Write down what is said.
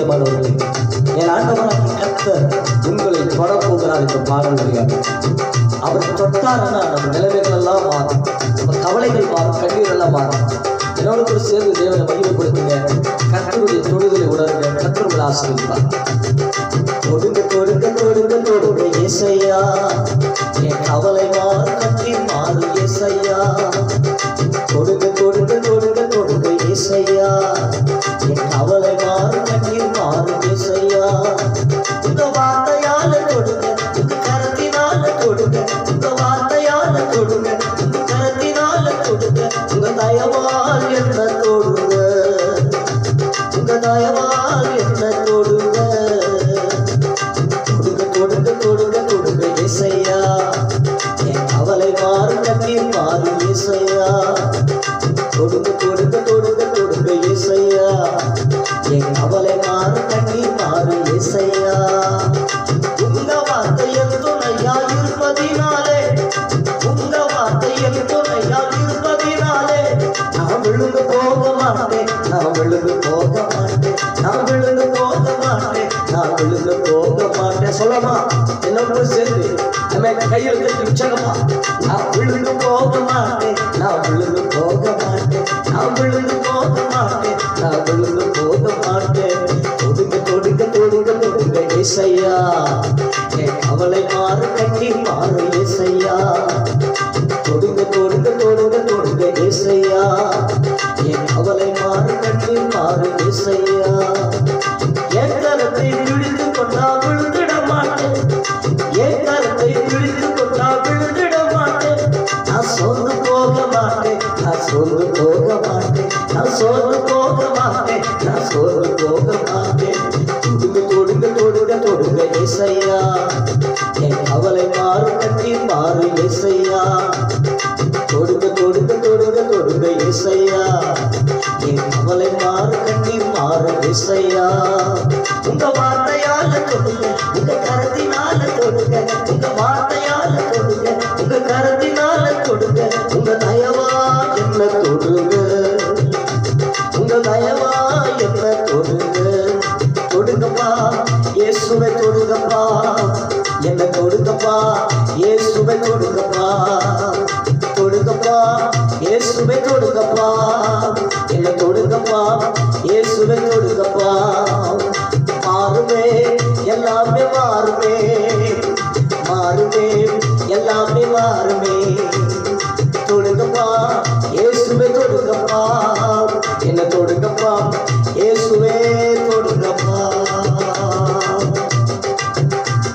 பிரியமானவர்களே, என் ஆண்டவராகிய கர்த்தர் உங்களை தொடப்போகிறார் என்ற பாடல் வழியாக. அவர் தொட்டாருன்னா நம்ம நிலைமைகள் எல்லாம் மாறும், நம்ம கவலைகள் மாறும், கண்ணீர் எல்லாம் மாறும். என்னோட கூட சேர்ந்து தேவனை மகிமைப்படுத்துங்க. கர்த்தருடைய தொடுதலை உணருங்க. கர்த்தர் உங்களை ஆசீர்வதிப்பார். தொடுங்க தொடுங்க தொடுங்க தொடுங்க இயேசையா, என் கவலை மாறு, கண்ணீர் மாறு இயேசையா. தொடுங்க தொடுங்க தொடுங்க தொடுங்க இயேசையா, என் கவலை மாறு, கண்ணீர் மாறு இயேசையா. உங்க வார்த்தையால தொடுங்க, உங்க கரத்தினால தொடுங்க, உங்க வார்த்தையால தொடுங்க, உங்க கரத்தினால தொடுங்க. உங்க தயவால் என்ன தொடுங்க, உங்க தயவால் என்ன தொடுங்க. தொடுங்க தொடுங்க தொடுங்க தொடுங்க இயேசையா, என் கவலை மாறு, கண்ணீர் மாறு இயேசையா. தொடுங்க தொடுங்க தொடுங்க தொடுங்க இயேசையா, என் கவலை மாறு, கண்ணீர் மாறு இயேசையா. உங்க வார்த்தையில் துணையா இருப்பதினாலே, உங்க வார்த்தையில் துணையா இருப்பதினாலே நான் விழுந்து போக மாட்டேன், நான் விழுந்து போக மாட்டேன், நான் விழுந்து போக மாட்டேன், நான் விழுந்து போக மாட்டேன். சொல்லமா எல்லோரும் சேர்ந்து நம்ம கையில் கட்டி உற்சாகமா, நான் விழுந்து போக மாட்டேன், நான் விழுந்து போக மாட்டேன், நான் விழுந்து போக மாட்டேன், நான் விழுந்து போக மாட்டேன். தொடுங்க தொடுங்க தொடுங்க தொடுங்க இயேசையா, என் கவலை மாறு, கண்ணீர் மாறு இயேசையா. தொடுங்க தொடுங்க தொடுங்க தொடுங்க இயேசையா, என் கவலை மாறு, கண்ணீர் மாறு இயேசையா. என் கரத்தை பிடித்து கொண்டா விழுந்திட மாட்டேன், என் கரத்தை பிடித்து கொண்டா விழுந்திட மாட்டேன். நான் சோர்ந்து போக மாட்டேன், நான் சோர்ந்து போக மாட்டேன், நான் சோர்ந்து போக மாட்டேன், நான் சோர்ந்து போக மாட்டேன். தொடுங்க தொடுங்க தொடுங்க தொடுங்க இயேசையா, என் கவலை மாறு, கண்ணீர் மாறு இயேசையா. தொடுங்க தொடுங்க தொடுங்க தொடுங்க இயேசையா, என் கவலை மாறு, கண்ணீர் மாறு இயேசையா. உங்க வார்த்தையால தொடுங்க, உங்க கரத்தினால தொடுங்க, உங்க வார்த்தையால தொடுங்க, உங்க கரத்தினால தொடுங்க. உங்க தயவா என்ன தொடுங்க, உங்க தயவா என்ன தொடுங்க. தொடுங்கப்பா இயேசுவை தொடுங்கப்பா, என்ன தொடுங்கப்பா இயேசுவை தொடுங்கப்பா. தொடுங்கப்பா இயேசுவை தொடுங்கப்பா, என்ன தொடுங்கப்பா